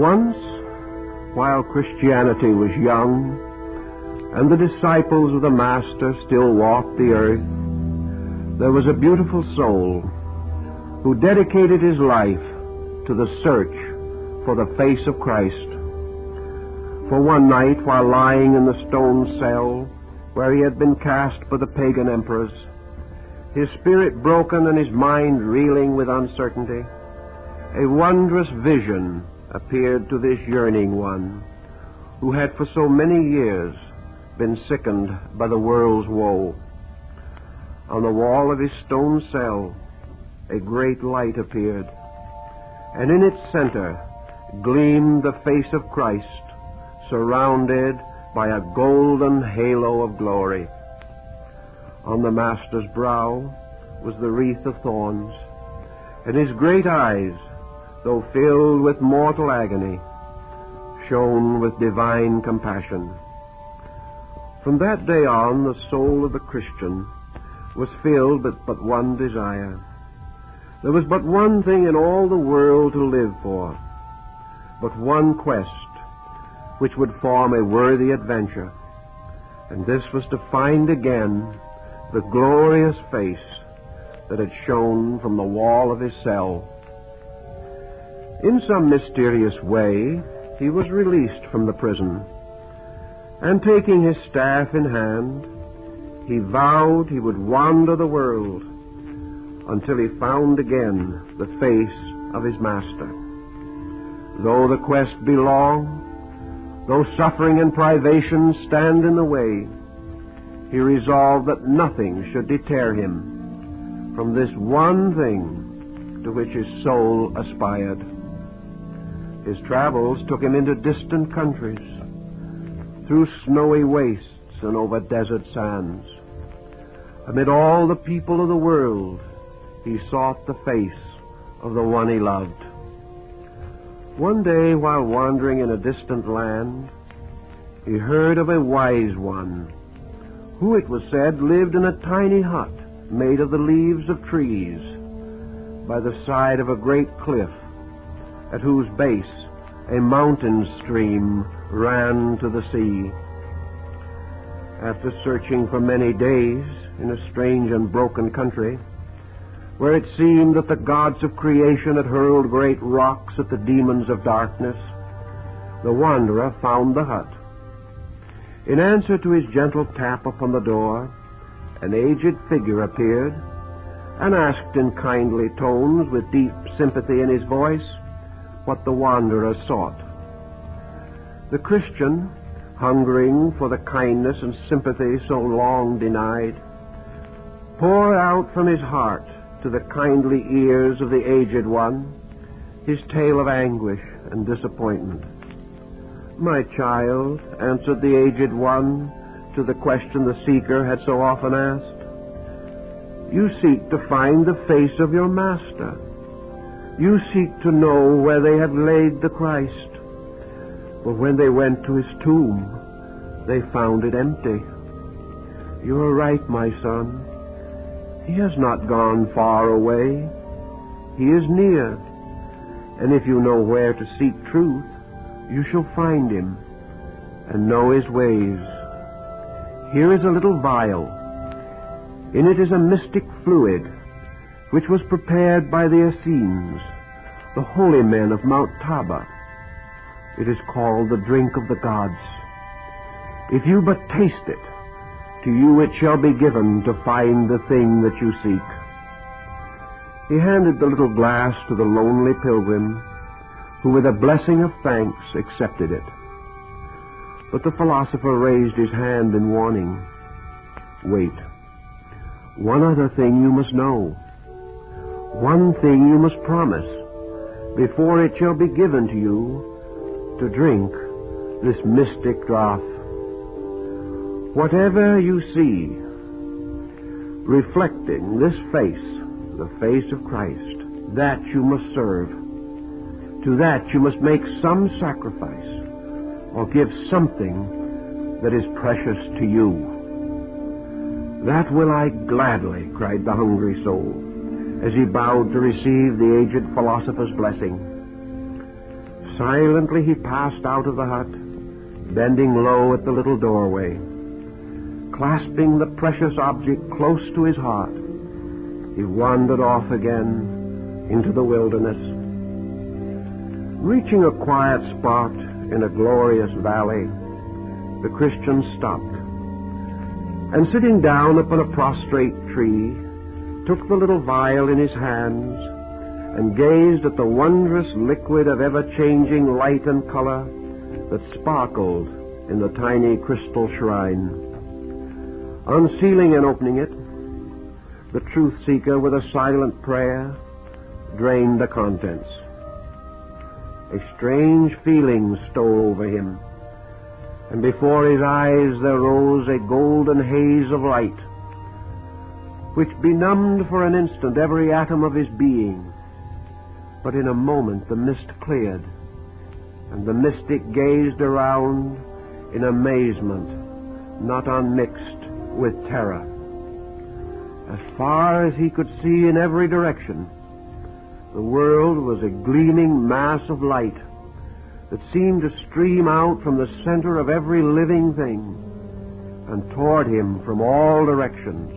Once, while Christianity was young, and the disciples of the Master still walked the earth, there was a beautiful soul who dedicated his life to the search for the face of Christ. For one night, while lying in the stone cell where he had been cast by the pagan emperors, his spirit broken and his mind reeling with uncertainty, a wondrous vision appeared to this yearning one, who had for so many years been sickened by the world's woe. On the wall of his stone cell, a great light appeared, and in its center gleamed the face of Christ, surrounded by a golden halo of glory. On the Master's brow was the wreath of thorns, and his great eyes, though filled with mortal agony, shone with divine compassion. From that day on, the soul of the Christian was filled with but one desire. There was but one thing in all the world to live for, but one quest which would form a worthy adventure, and this was to find again the glorious face that had shone from the wall of his cell. In some mysterious way, he was released from the prison, and taking his staff in hand, he vowed he would wander the world until he found again the face of his Master. Though the quest be long, though suffering and privation stand in the way, he resolved that nothing should deter him from this one thing to which his soul aspired. His travels took him into distant countries, through snowy wastes and over desert sands. Amid all the people of the world, he sought the face of the one he loved. One day, while wandering in a distant land, he heard of a wise one, who, it was said, lived in a tiny hut made of the leaves of trees by the side of a great cliff, at whose base a mountain stream ran to the sea. After searching for many days in a strange and broken country, where it seemed that the gods of creation had hurled great rocks at the demons of darkness, the wanderer found the hut. In answer to his gentle tap upon the door, an aged figure appeared and asked in kindly tones, with deep sympathy in his voice, what the wanderer sought. The Christian, hungering for the kindness and sympathy so long denied, poured out from his heart to the kindly ears of the aged one his tale of anguish and disappointment. "My child," answered the aged one to the question the seeker had so often asked, "you seek to find the face of your Master. You seek to know where they have laid the Christ. But when they went to his tomb, they found it empty. You are right, my son. He has not gone far away. He is near. And if you know where to seek truth, you shall find him and know his ways. Here is a little vial. In it is a mystic fluid which was prepared by the Essenes, the holy men of Mount Taba. It is called the drink of the gods. If you but taste it, to you it shall be given to find the thing that you seek." He handed the little glass to the lonely pilgrim, who with a blessing of thanks accepted it. But the philosopher raised his hand in warning. "Wait. One other thing you must know. One thing you must promise, before it shall be given to you to drink this mystic draught. Whatever you see, reflecting this face, the face of Christ, that you must serve. To that you must make some sacrifice, or give something that is precious to you." "That will I gladly," cried the hungry soul, as he bowed to receive the aged philosopher's blessing. Silently he passed out of the hut, bending low at the little doorway. Clasping the precious object close to his heart, he wandered off again into the wilderness. Reaching a quiet spot in a glorious valley, the Christian stopped, and sitting down upon a prostrate tree, took the little vial in his hands and gazed at the wondrous liquid of ever-changing light and color that sparkled in the tiny crystal shrine. Unsealing and opening it, the truth-seeker, with a silent prayer, drained the contents. A strange feeling stole over him, and before his eyes there rose a golden haze of light, which benumbed for an instant every atom of his being. But in a moment the mist cleared, and the mystic gazed around in amazement, not unmixed with terror. As far as he could see in every direction, the world was a gleaming mass of light that seemed to stream out from the center of every living thing, and toward him from all directions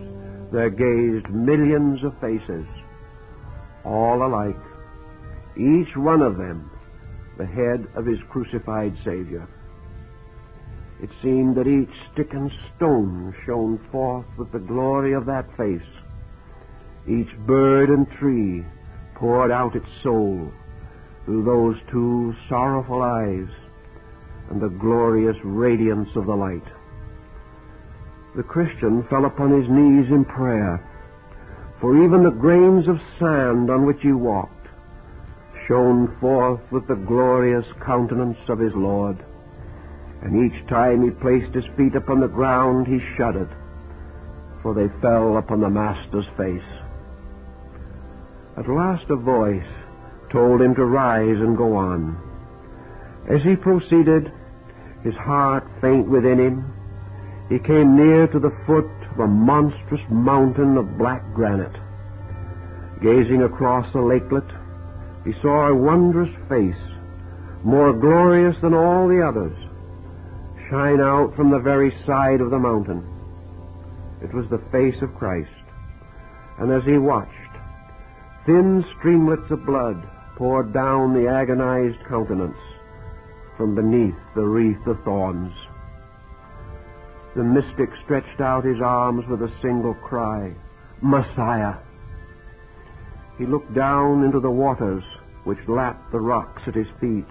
there gazed millions of faces, all alike, each one of them the head of his crucified Savior. It seemed that each stick and stone shone forth with the glory of that face. Each bird and tree poured out its soul through those two sorrowful eyes and the glorious radiance of the light. The Christian fell upon his knees in prayer, for even the grains of sand on which he walked shone forth with the glorious countenance of his Lord. And each time he placed his feet upon the ground, he shuddered, for they fell upon the Master's face. At last a voice told him to rise and go on. As he proceeded, his heart faint within him, he came near to the foot of a monstrous mountain of black granite. Gazing across the lakelet, he saw a wondrous face, more glorious than all the others, shine out from the very side of the mountain. It was the face of Christ, and as he watched, thin streamlets of blood poured down the agonized countenance from beneath the wreath of thorns. The mystic stretched out his arms with a single cry, "Messiah!" He looked down into the waters which lapped the rocks at his feet,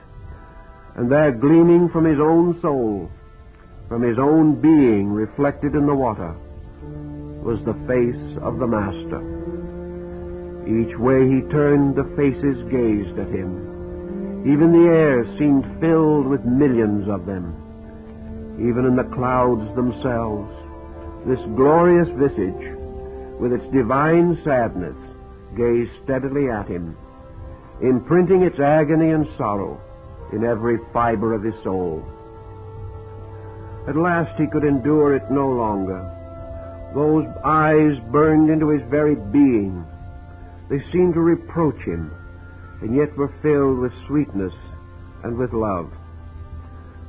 and there, gleaming from his own soul, from his own being reflected in the water, was the face of the Master. Each way he turned, the faces gazed at him. Even the air seemed filled with millions of them. Even in the clouds themselves, this glorious visage, with its divine sadness, gazed steadily at him, imprinting its agony and sorrow in every fiber of his soul. At last he could endure it no longer. Those eyes burned into his very being. They seemed to reproach him, and yet were filled with sweetness and with love.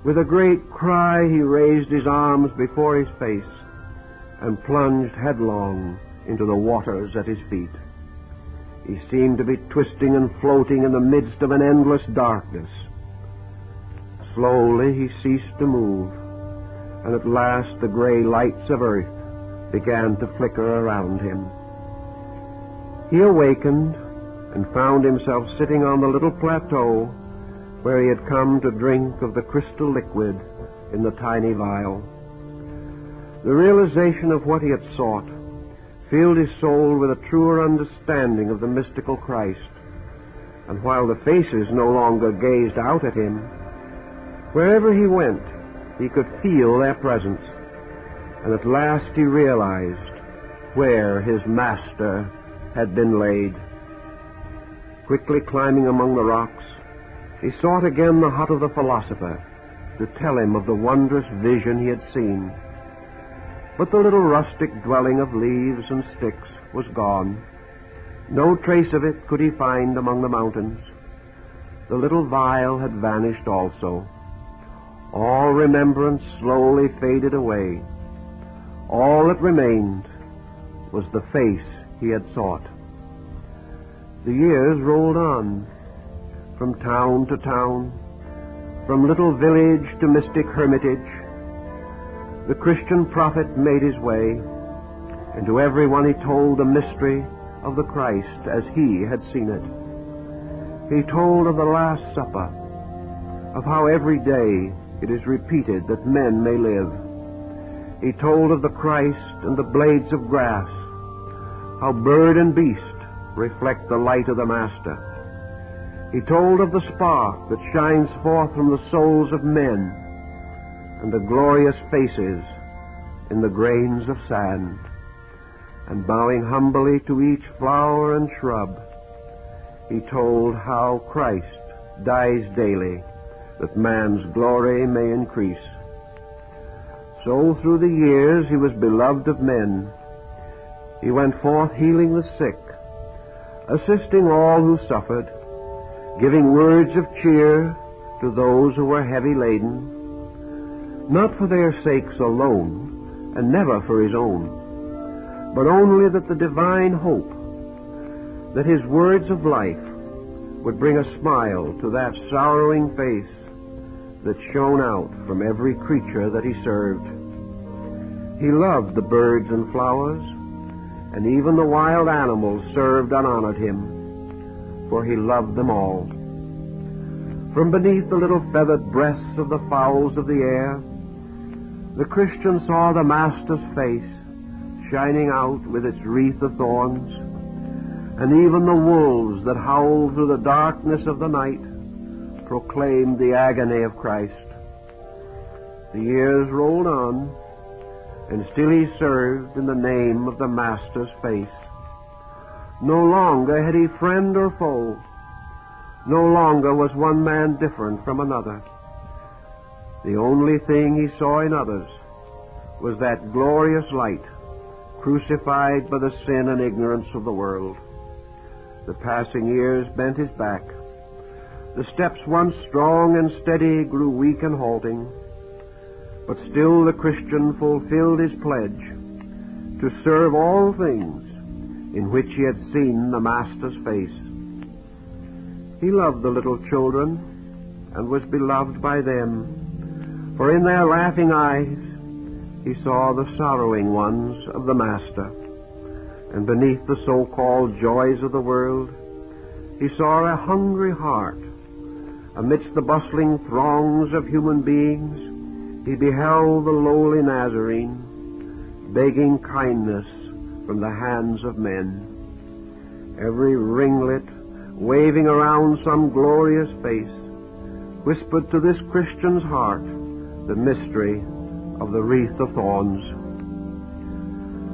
With a great cry, he raised his arms before his face and plunged headlong into the waters at his feet. He seemed to be twisting and floating in the midst of an endless darkness. Slowly he ceased to move, and at last the gray lights of earth began to flicker around him. He awakened and found himself sitting on the little plateau where he had come to drink of the crystal liquid in the tiny vial. The realization of what he had sought filled his soul with a truer understanding of the mystical Christ, and while the faces no longer gazed out at him, wherever he went, he could feel their presence, and at last he realized where his Master had been laid. Quickly climbing among the rocks, he sought again the hut of the philosopher to tell him of the wondrous vision he had seen. But the little rustic dwelling of leaves and sticks was gone. No trace of it could he find among the mountains. The little vial had vanished also. All remembrance slowly faded away. All that remained was the face he had sought. The years rolled on, from town to town, from little village to mystic hermitage. The Christian prophet made his way, and to everyone he told the mystery of the Christ as he had seen it. He told of the Last Supper, of how every day it is repeated that men may live. He told of the Christ and the blades of grass, how bird and beast reflect the light of the Master. He told of the spark that shines forth from the souls of men and the glorious faces in the grains of sand. And bowing humbly to each flower and shrub, he told how Christ dies daily that man's glory may increase. So through the years he was beloved of men. He went forth healing the sick, assisting all who suffered, giving words of cheer to those who were heavy laden, not for their sakes alone, and never for his own, but only that the divine hope, that his words of life would bring a smile to that sorrowing face that shone out from every creature that he served. He loved the birds and flowers, and even the wild animals served and honored him, for he loved them all. From beneath the little feathered breasts of the fowls of the air, the Christian saw the Master's face shining out with its wreath of thorns, and even the wolves that howled through the darkness of the night proclaimed the agony of Christ. The years rolled on, and still he served in the name of the Master's face. No longer had he friend or foe. No longer was one man different from another. The only thing he saw in others was that glorious light, crucified by the sin and ignorance of the world. The passing years bent his back. The steps once strong and steady grew weak and halting. But still the Christian fulfilled his pledge to serve all things in which he had seen the Master's face. He loved the little children and was beloved by them, for in their laughing eyes he saw the sorrowing ones of the Master, and beneath the so-called joys of the world he saw a hungry heart. Amidst the bustling throngs of human beings he beheld the lowly Nazarene, begging kindness from the hands of men. Every ringlet, waving around some glorious face, whispered to this Christian's heart the mystery of the wreath of thorns.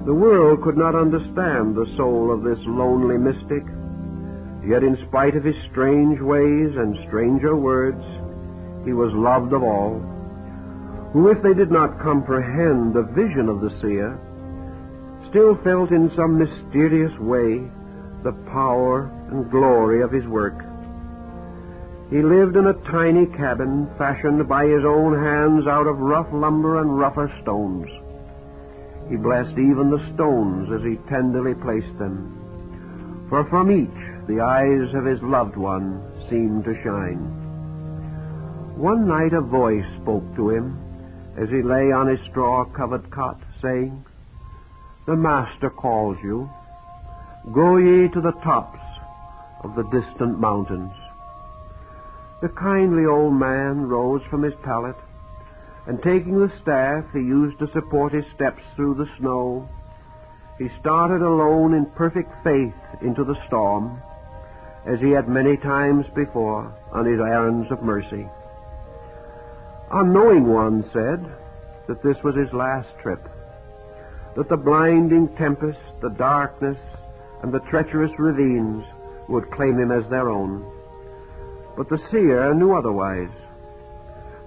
The world could not understand the soul of this lonely mystic, yet in spite of his strange ways and stranger words, he was loved of all, who, if they did not comprehend the vision of the seer, still felt in some mysterious way the power and glory of his work. He lived in a tiny cabin fashioned by his own hands out of rough lumber and rougher stones. He blessed even the stones as he tenderly placed them, for from each the eyes of his loved one seemed to shine. One night a voice spoke to him as he lay on his straw-covered cot, saying, "The Master calls you. Go ye to the tops of the distant mountains." The kindly old man rose from his pallet, and taking the staff he used to support his steps through the snow, he started alone in perfect faith into the storm, as he had many times before on his errands of mercy. Unknowing one said that this was his last trip, that the blinding tempest, the darkness, and the treacherous ravines would claim him as their own. But the seer knew otherwise,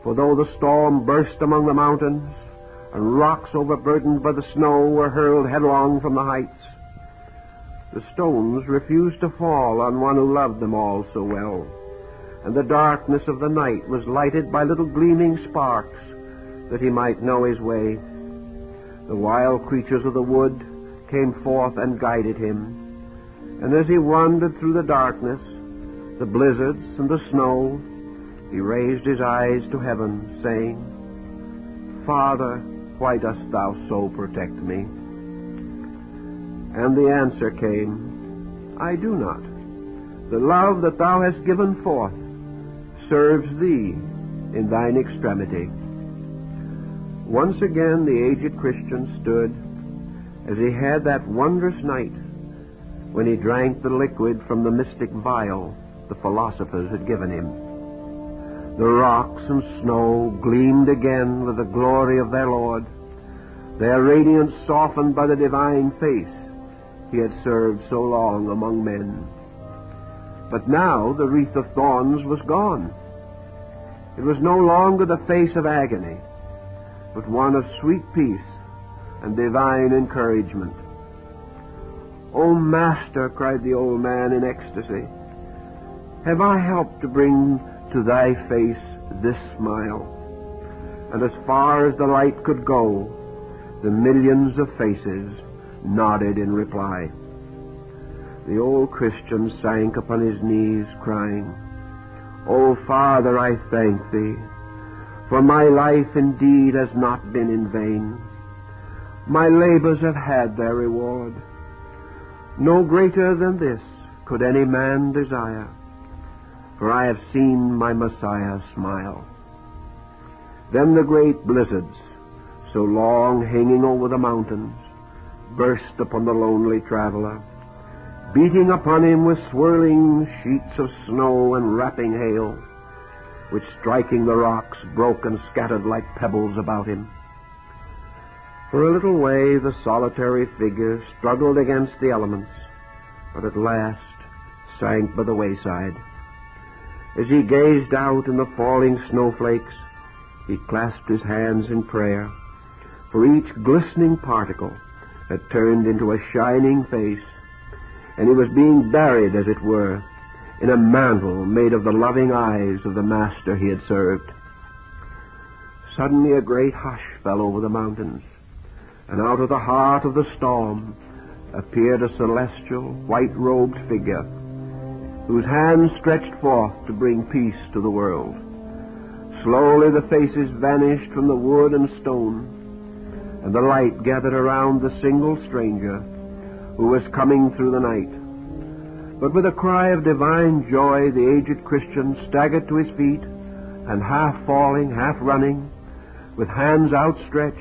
for though the storm burst among the mountains, and rocks overburdened by the snow were hurled headlong from the heights, the stones refused to fall on one who loved them all so well, and the darkness of the night was lighted by little gleaming sparks, that he might know his way. The wild creatures of the wood came forth and guided him, and as he wandered through the darkness, the blizzards and the snow, he raised his eyes to heaven, saying, "Father, why dost thou so protect me?" And the answer came, "I do not. The love that thou hast given forth serves thee in thine extremity." Once again the aged Christian stood as he had that wondrous night when he drank the liquid from the mystic vial the philosophers had given him. The rocks and snow gleamed again with the glory of their Lord, their radiance softened by the divine face he had served so long among men. But now the wreath of thorns was gone. It was no longer the face of agony, but one of sweet peace and divine encouragement. "O Master," cried the old man in ecstasy, "have I helped to bring to thy face this smile?" And as far as the light could go, the millions of faces nodded in reply. The old Christian sank upon his knees, crying, "O Father, I thank thee, for my life indeed has not been in vain. My labors have had their reward. No greater than this could any man desire, for I have seen my Messiah smile." Then the great blizzards, so long hanging over the mountains, burst upon the lonely traveler, beating upon him with swirling sheets of snow and rapping hail, which, striking the rocks, broke and scattered like pebbles about him. For a little way the solitary figure struggled against the elements, but at last sank by the wayside. As he gazed out in the falling snowflakes, he clasped his hands in prayer, for each glistening particle had turned into a shining face, and he was being buried, as it were, in a mantle made of the loving eyes of the Master he had served. Suddenly a great hush fell over the mountains, and out of the heart of the storm appeared a celestial, white-robed figure, whose hands stretched forth to bring peace to the world. Slowly the faces vanished from the wood and stone, and the light gathered around the single stranger who was coming through the night. But with a cry of divine joy, the aged Christian staggered to his feet, and half falling, half running, with hands outstretched,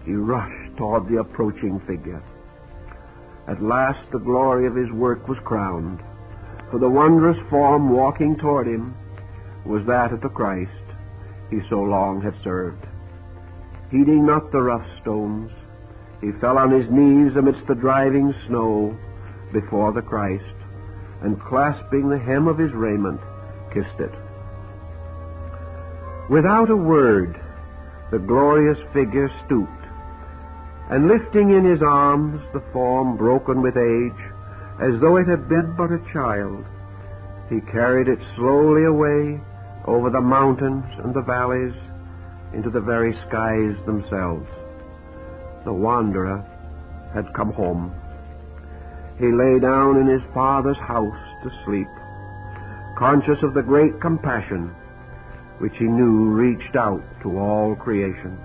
he rushed toward the approaching figure. At last the glory of his work was crowned, for the wondrous form walking toward him was that of the Christ he so long had served. Heeding not the rough stones, he fell on his knees amidst the driving snow before the Christ, and clasping the hem of his raiment, kissed it. Without a word, the glorious figure stooped, and lifting in his arms the form broken with age, as though it had been but a child, he carried it slowly away over the mountains and the valleys into the very skies themselves. The wanderer had come home. He lay down in his Father's house to sleep, conscious of the great compassion which he knew reached out to all creation.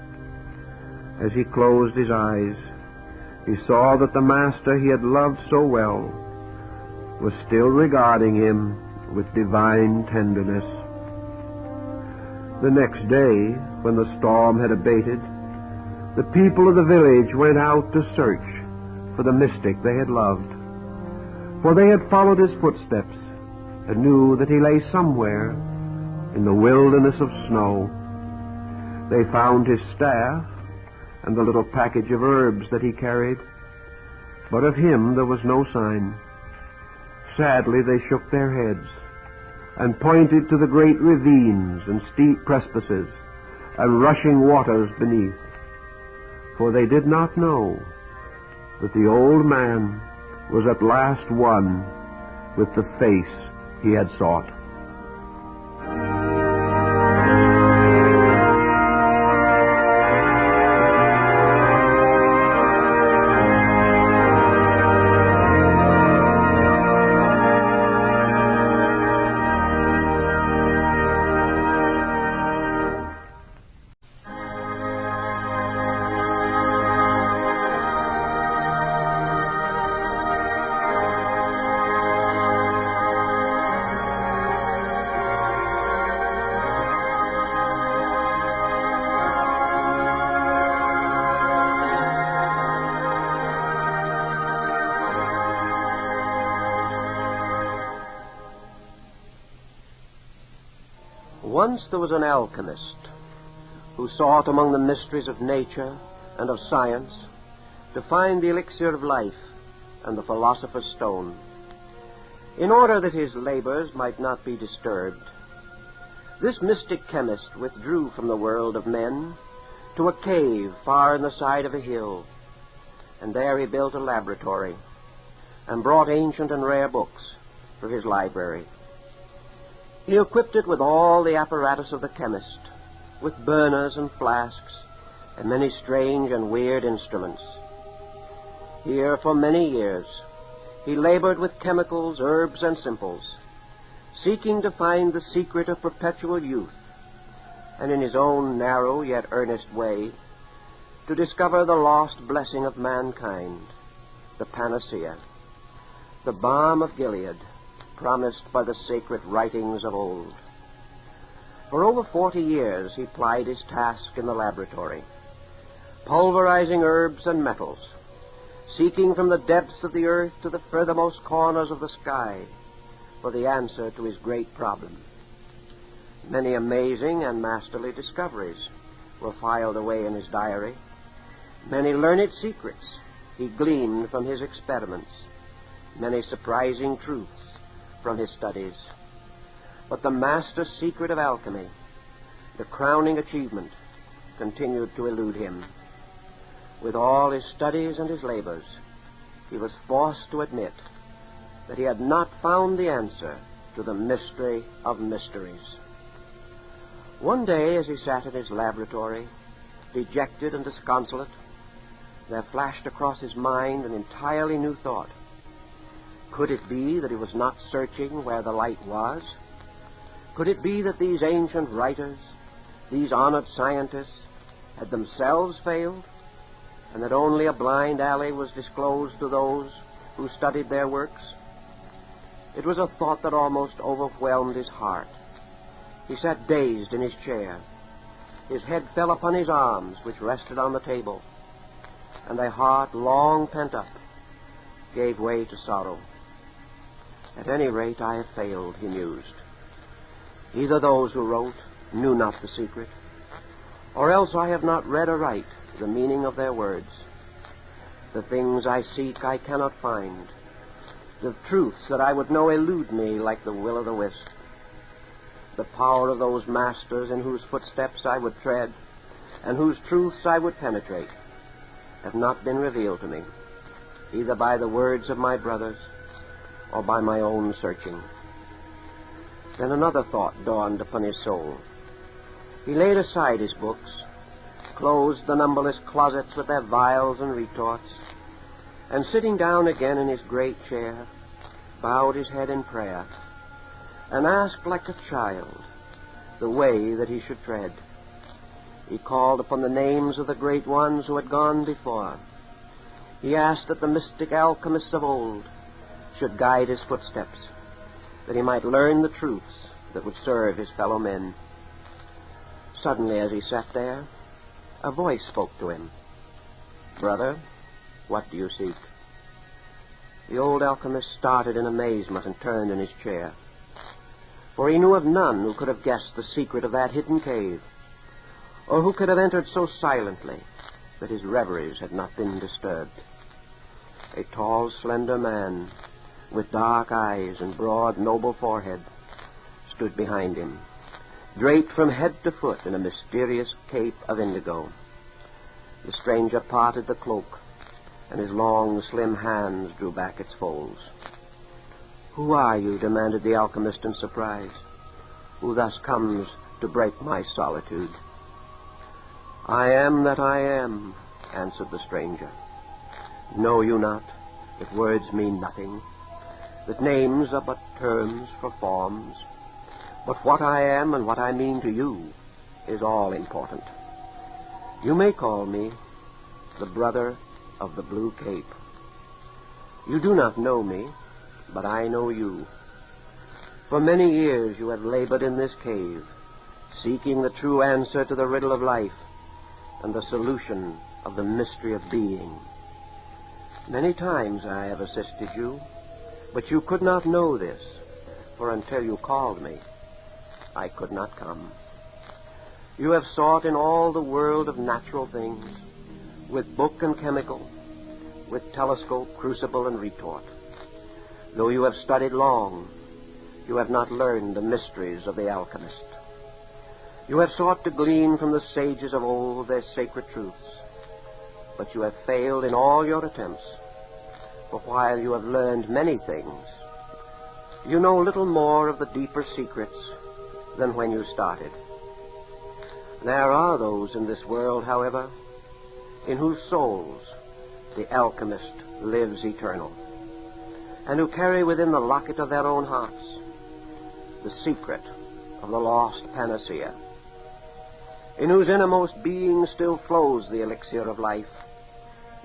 As he closed his eyes, he saw that the Master he had loved so well was still regarding him with divine tenderness. The next day, when the storm had abated, the people of the village went out to search for the mystic they had loved, for they had followed his footsteps and knew that he lay somewhere in the wilderness of snow. They found his staff and the little package of herbs that he carried, but of him there was no sign. Sadly they shook their heads and pointed to the great ravines and steep precipices and rushing waters beneath, for they did not know that the old man was at last one with the face he had sought. Once there was an alchemist who sought among the mysteries of nature and of science to find the elixir of life and the philosopher's stone. In order that his labors might not be disturbed, this mystic chemist withdrew from the world of men to a cave far in the side of a hill, and there he built a laboratory and brought ancient and rare books for his library. He equipped it with all the apparatus of the chemist, with burners and flasks and many strange and weird instruments. Here for many years he labored with chemicals, herbs, and simples, seeking to find the secret of perpetual youth, and in his own narrow yet earnest way to discover the lost blessing of mankind, the panacea, the balm of Gilead, promised by the sacred writings of old. For over 40 years he plied his task in the laboratory, pulverizing herbs and metals, seeking from the depths of the earth to the furthermost corners of the sky for the answer to his great problem. Many amazing and masterly discoveries were filed away in his diary. Many learned secrets he gleaned from his experiments, many surprising truths from his studies. But the master secret of alchemy, the crowning achievement, continued to elude him. With all his studies and his labors, he was forced to admit that he had not found the answer to the mystery of mysteries. One day, as he sat in his laboratory, dejected and disconsolate, there flashed across his mind an entirely new thought. Could it be that he was not searching where the light was? Could it be that these ancient writers, these honored scientists, had themselves failed, and that only a blind alley was disclosed to those who studied their works? It was a thought that almost overwhelmed his heart. He sat dazed in his chair. His head fell upon his arms, which rested on the table, and a heart long pent up gave way to sorrow. At any rate, I have failed, he mused. Either those who wrote knew not the secret, or else I have not read aright the meaning of their words. The things I seek I cannot find. The truths that I would know elude me like the will-o'-the-wisp. The power of those masters in whose footsteps I would tread, and whose truths I would penetrate, have not been revealed to me, either by the words of my brothers or by my own searching. Then another thought dawned upon his soul. He laid aside his books, closed the numberless closets with their vials and retorts, and sitting down again in his great chair, bowed his head in prayer, and asked like a child the way that he should tread. He called upon the names of the great ones who had gone before. He asked that the mystic alchemists of old should guide his footsteps, that he might learn the truths that would serve his fellow men. Suddenly, as he sat there, a voice spoke to him. "Brother, what do you seek?" The old alchemist started in amazement and turned in his chair, for he knew of none who could have guessed the secret of that hidden cave, or who could have entered so silently that his reveries had not been disturbed. A tall, slender man, with dark eyes and broad, noble forehead, stood behind him, draped from head to foot in a mysterious cape of indigo. The stranger parted the cloak, and his long, slim hands drew back its folds. "Who are you?" demanded the alchemist in surprise. "Who thus comes to break my solitude?" "I am that I am," answered the stranger. "Know you not that words mean nothing, that names are but terms for forms? But what I am and what I mean to you is all important. You may call me the brother of the Blue Cape. You do not know me, but I know you. For many years you have labored in this cave, seeking the true answer to the riddle of life and the solution of the mystery of being. Many times I have assisted you, but you could not know this, for until you called me, I could not come. You have sought in all the world of natural things, with book and chemical, with telescope, crucible, and retort. Though you have studied long, you have not learned the mysteries of the alchemist. You have sought to glean from the sages of old their sacred truths, but you have failed in all your attempts. For while you have learned many things, you know little more of the deeper secrets than when you started. There are those in this world, however, in whose souls the alchemist lives eternal, and who carry within the locket of their own hearts the secret of the lost panacea, in whose innermost being still flows the elixir of life,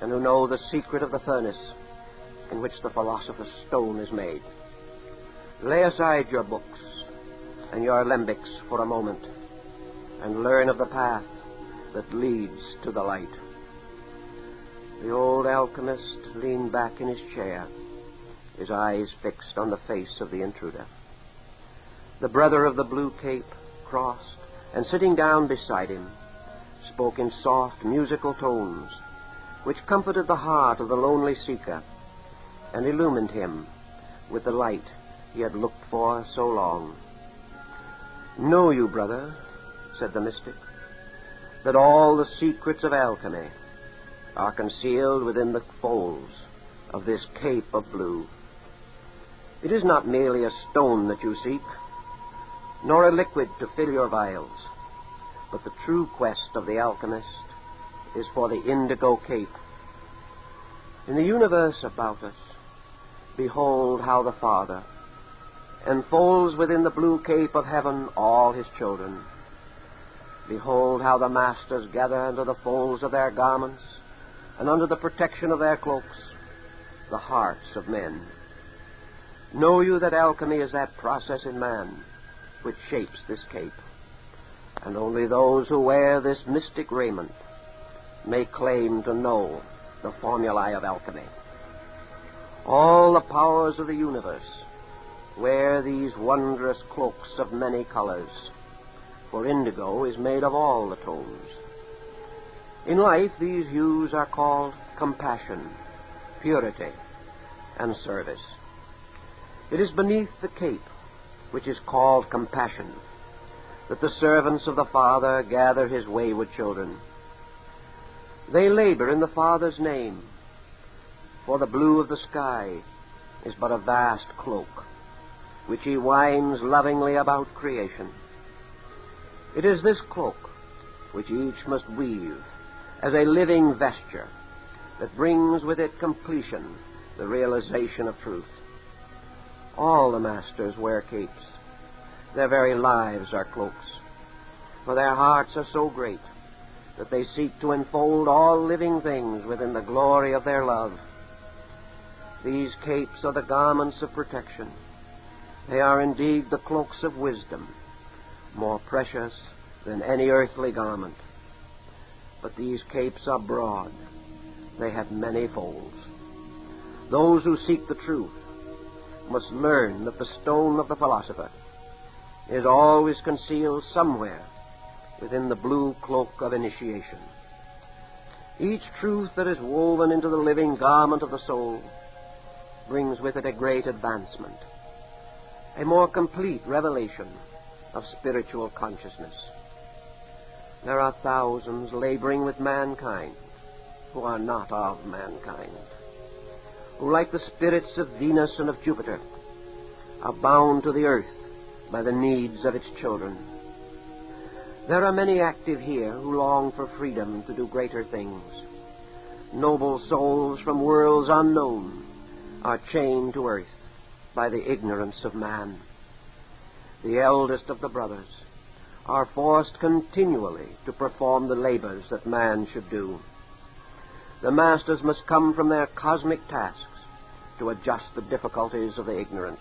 and who know the secret of the furnace in which the philosopher's stone is made. Lay aside your books and your alembics for a moment, and learn of the path that leads to the light. The old alchemist leaned back in his chair, his eyes fixed on the face of the intruder. The brother of the blue cape crossed, and sitting down beside him, spoke in soft, musical tones, which comforted the heart of the lonely seeker, and illumined him with the light he had looked for so long. "Know you, brother," said the mystic, "that all the secrets of alchemy are concealed within the folds of this cape of blue. It is not merely a stone that you seek, nor a liquid to fill your vials, but the true quest of the alchemist is for the indigo cape. In the universe about us, behold how the Father enfolds within the blue cape of heaven all his children. Behold how the masters gather under the folds of their garments and under the protection of their cloaks the hearts of men. Know you that alchemy is that process in man which shapes this cape, and only those who wear this mystic raiment may claim to know the formulae of alchemy. All the powers of the universe wear these wondrous cloaks of many colors, for indigo is made of all the tones. In life, these hues are called compassion, purity, and service. It is beneath the cape, which is called compassion, that the servants of the Father gather his wayward children. They labor in the Father's name, for the blue of the sky is but a vast cloak, which he winds lovingly about creation. It is this cloak which each must weave as a living vesture that brings with it completion the realization of truth. All the masters wear capes. Their very lives are cloaks, for their hearts are so great that they seek to enfold all living things within the glory of their love. These capes are the garments of protection. They are indeed the cloaks of wisdom, more precious than any earthly garment. But these capes are broad. They have many folds. Those who seek the truth must learn that the stone of the philosopher is always concealed somewhere within the blue cloak of initiation. Each truth that is woven into the living garment of the soul brings with it a great advancement, a more complete revelation of spiritual consciousness. There are thousands laboring with mankind who are not of mankind, who, like the spirits of Venus and of Jupiter, are bound to the earth by the needs of its children. There are many active here who long for freedom to do greater things. Noble souls from worlds unknown are chained to earth by the ignorance of man. The eldest of the brothers are forced continually to perform the labors that man should do. The masters must come from their cosmic tasks to adjust the difficulties of the ignorant.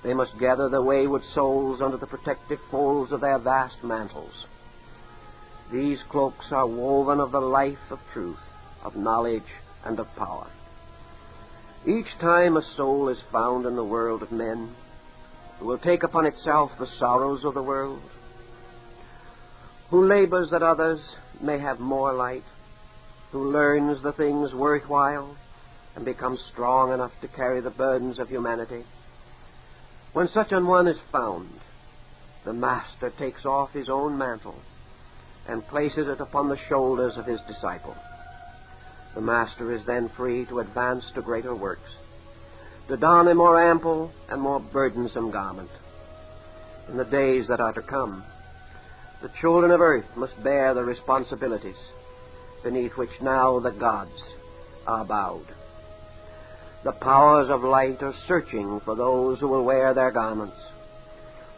They must gather the wayward souls under the protective folds of their vast mantles. These cloaks are woven of the life of truth, of knowledge, and of power. Each time a soul is found in the world of men, who will take upon itself the sorrows of the world, who labors that others may have more light, who learns the things worthwhile and becomes strong enough to carry the burdens of humanity. When such an one is found, the Master takes off his own mantle and places it upon the shoulders of his disciple. The Master is then free to advance to greater works, to don a more ample and more burdensome garment. In the days that are to come, the children of earth must bear the responsibilities beneath which now the gods are bowed. The powers of light are searching for those who will wear their garments,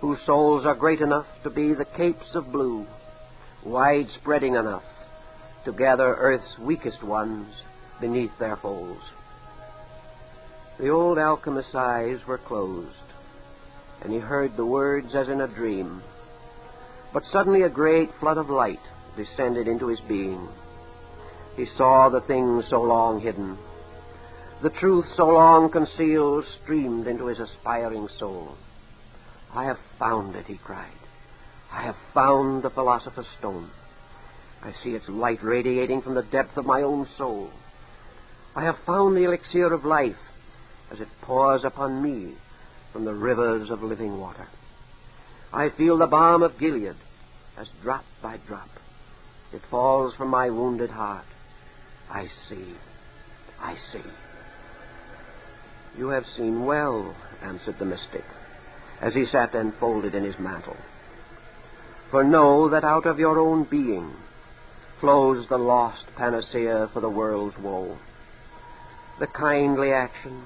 whose souls are great enough to be the capes of blue, wide-spreading enough to gather earth's weakest ones beneath their folds. The old alchemist's eyes were closed, and he heard the words as in a dream. But suddenly a great flood of light descended into his being. He saw the things so long hidden. The truth so long concealed streamed into his aspiring soul. "I have found it," he cried. "I have found the Philosopher's Stone. I see its light radiating from the depth of my own soul. I have found the elixir of life as it pours upon me from the rivers of living water. I feel the balm of Gilead as drop by drop it falls from my wounded heart. I see, I see." "You have seen well," answered the mystic, as he sat enfolded in his mantle. "For know that out of your own being flows the lost panacea for the world's woe. The kindly action,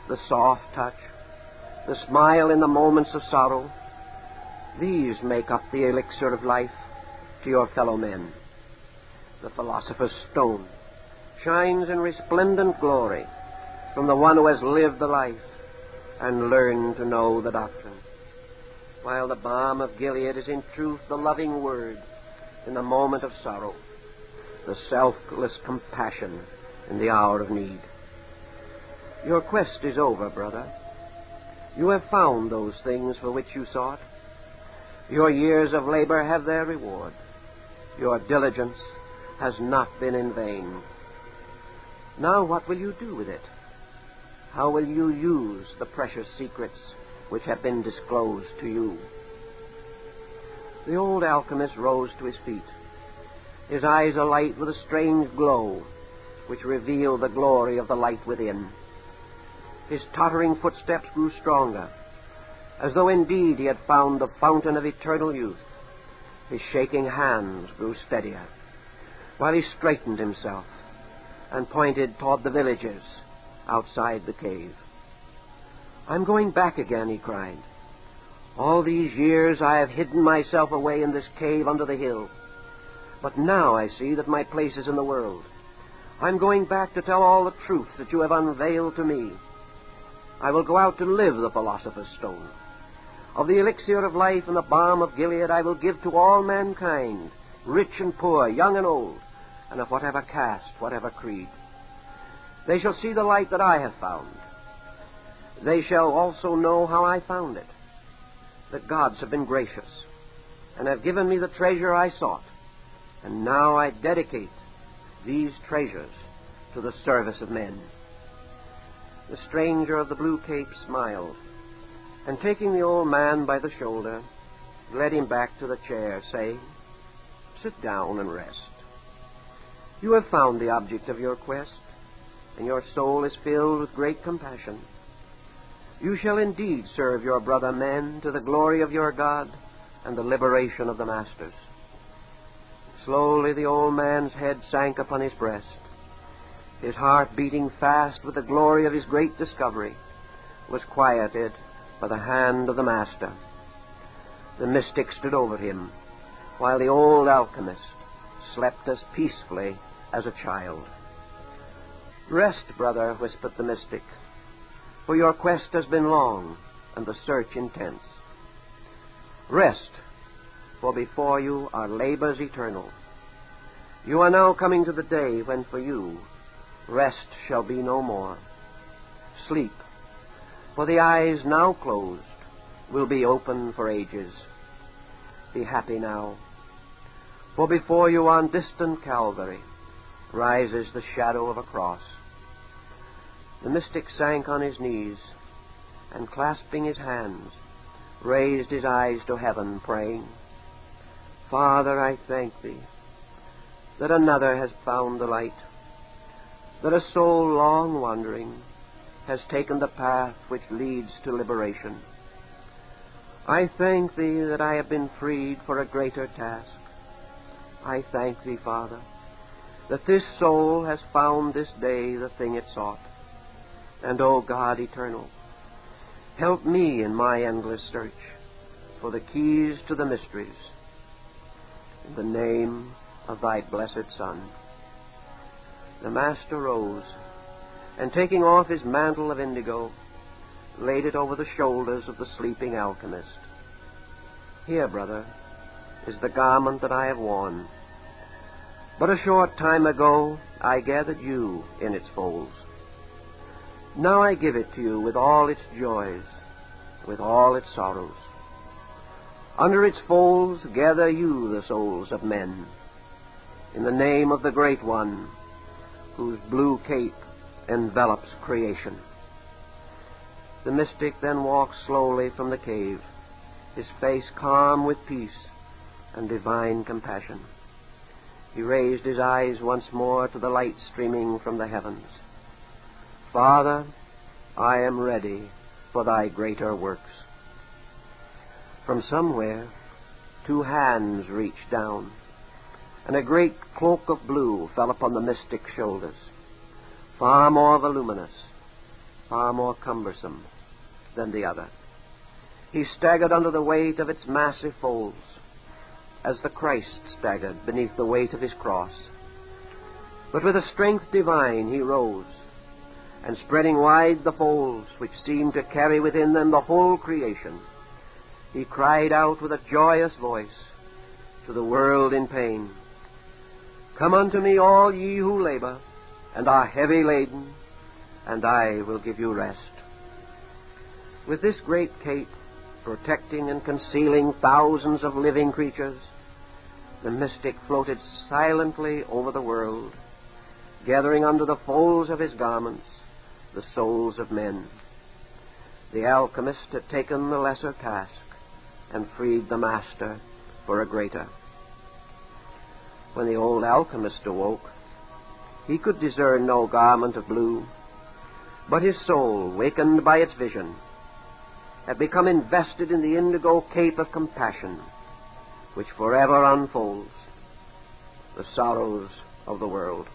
the soft touch, the smile in the moments of sorrow, these make up the elixir of life to your fellow men. The Philosopher's Stone shines in resplendent glory from the one who has lived the life and learned to know the doctrine, while the balm of Gilead is in truth the loving word in the moment of sorrow, the selfless compassion in the hour of need. Your quest is over, brother. You have found those things for which you sought. Your years of labor have their reward. Your diligence has not been in vain. Now what will you do with it? How will you use the precious secrets which have been disclosed to you?" The old alchemist rose to his feet, his eyes alight with a strange glow which revealed the glory of the light within. His tottering footsteps grew stronger, as though indeed he had found the fountain of eternal youth. His shaking hands grew steadier, while he straightened himself and pointed toward the villages outside the cave. "I'm going back again," he cried. "All these years I have hidden myself away in this cave under the hill. But now I see that my place is in the world. I'm going back to tell all the truth that you have unveiled to me. I will go out to live the Philosopher's Stone. Of the elixir of life and the balm of Gilead I will give to all mankind, rich and poor, young and old, and of whatever caste, whatever creed. They shall see the light that I have found. They shall also know how I found it. The gods have been gracious and have given me the treasure I sought, and now I dedicate these treasures to the service of men." The stranger of the blue cape smiled, and taking the old man by the shoulder, led him back to the chair, saying, "Sit down and rest. You have found the object of your quest, and your soul is filled with great compassion. You shall indeed serve your brother men to the glory of your God and the liberation of the masters." Slowly the old man's head sank upon his breast. His heart, beating fast with the glory of his great discovery, was quieted by the hand of the Master. The mystic stood over him, while the old alchemist slept as peacefully as a child. "Rest, brother," whispered the mystic, "for your quest has been long and the search intense. Rest, for before you are labors eternal. You are now coming to the day when for you rest shall be no more. Sleep, for the eyes now closed will be open for ages. Be happy now, for before you on distant Calvary rises the shadow of a cross. The mystic sank on his knees, and clasping his hands, raised his eyes to heaven, praying, Father, I thank thee that another has found the light, that a soul long wandering has taken the path which leads to liberation. I thank thee that I have been freed for a greater task. I thank thee, Father, that this soul has found this day the thing it sought. And, O God eternal, help me in my endless search for the keys to the mysteries. In the name of thy blessed Son. The Master rose, and taking off his mantle of indigo, laid it over the shoulders of the sleeping alchemist. Here, brother, is the garment that I have worn. But a short time ago I gathered you in its folds. Now I give it to you with all its joys, with all its sorrows. Under its folds gather you the souls of men, in the name of the Great One, whose blue cape envelops creation. The mystic then walked slowly from the cave, his face calm with peace and divine compassion. He raised his eyes once more to the light streaming from the heavens. Father, I am ready for thy greater works. From somewhere, 2 hands reached down, and a great cloak of blue fell upon the mystic's shoulders, far more voluminous, far more cumbersome than the other. He staggered under the weight of its massive folds, as the Christ staggered beneath the weight of his cross. But with a strength divine he rose, and spreading wide the folds which seemed to carry within them the whole creation, he cried out with a joyous voice to the world in pain, Come unto me, all ye who labor and are heavy laden, and I will give you rest. With this great cape, protecting and concealing thousands of living creatures, the mystic floated silently over the world, gathering under the folds of his garments the souls of men. The alchemist had taken the lesser task and freed the master for a greater. When the old alchemist awoke, he could discern no garment of blue, but his soul, wakened by its vision, had become invested in the indigo cape of compassion, which forever unfolds the sorrows of the world.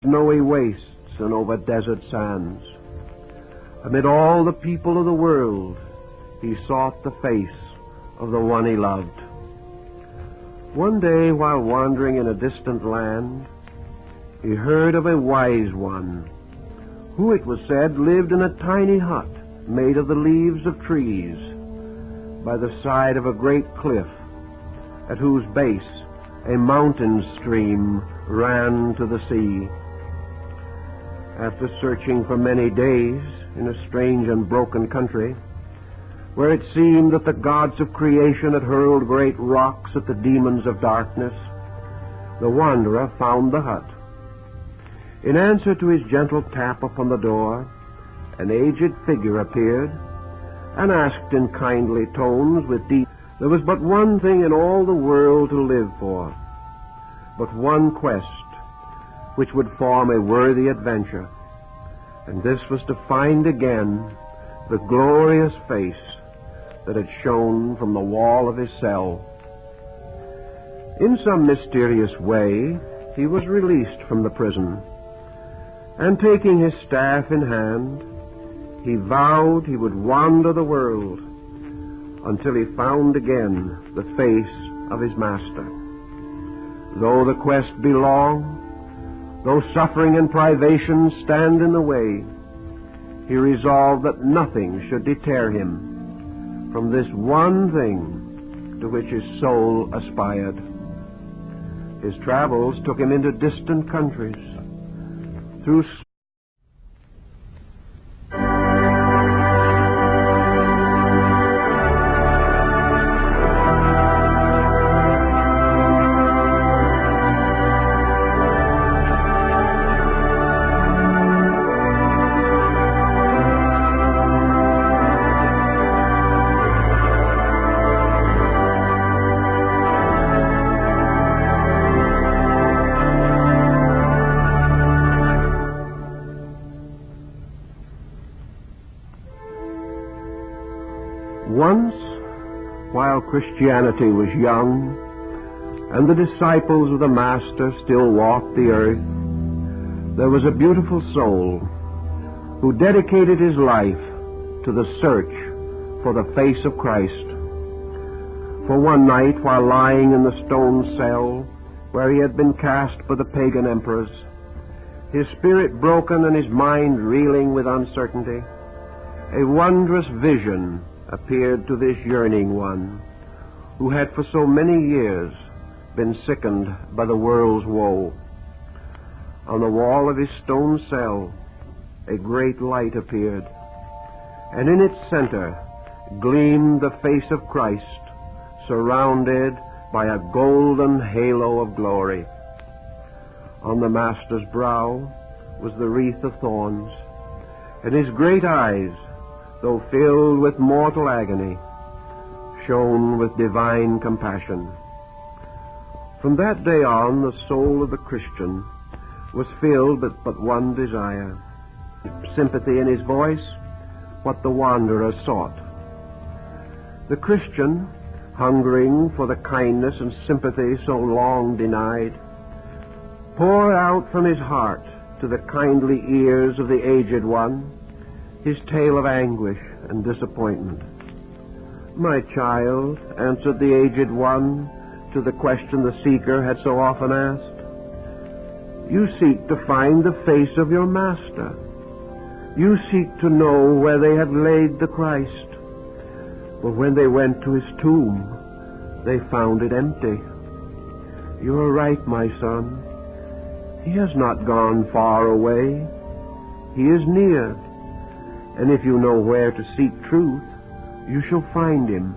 Snowy wastes and over desert sands. Amid all the people of the world, he sought the face of the one he loved. One day, while wandering in a distant land, he heard of a wise one, who, it was said, lived in a tiny hut made of the leaves of trees by the side of a great cliff, at whose base a mountain stream ran to the sea. After searching for many days in a strange and broken country, where it seemed that the gods of creation had hurled great rocks at the demons of darkness, the wanderer found the hut. In answer to his gentle tap upon the door, an aged figure appeared and asked in kindly tones with deep, there was but one thing in all the world to live for, but one quest which would form a worthy adventure, and this was to find again the glorious face that had shone from the wall of his cell. In some mysterious way, he was released from the prison, and taking his staff in hand, he vowed he would wander the world until he found again the face of his master. Though the quest be long, though suffering and privation stand in the way, he resolved that nothing should deter him from this one thing to which his soul aspired. His travels took him into distant countries, through Once, while Christianity was young, and the disciples of the Master still walked the earth, there was a beautiful soul who dedicated his life to the search for the face of Christ. For one night, while lying in the stone cell where he had been cast by the pagan emperors, his spirit broken and his mind reeling with uncertainty, a wondrous vision appeared to this yearning one, who had for so many years been sickened by the world's woe. On the wall of his stone cell a great light appeared, and in its center gleamed the face of Christ, surrounded by a golden halo of glory. On the Master's brow was the wreath of thorns, and his great eyes, though filled with mortal agony, shone with divine compassion. From that day on, the soul of the Christian was filled with but one desire: sympathy in his voice, what the wanderer sought. The Christian, hungering for the kindness and sympathy so long denied, poured out from his heart to the kindly ears of the aged one his tale of anguish and disappointment. "My child," answered the aged one to the question the seeker had so often asked, "you seek to find the face of your Master. You seek to know where they have laid the Christ. But when they went to his tomb, they found it empty. You are right, my son. He has not gone far away. He is near. And if you know where to seek truth, you shall find him.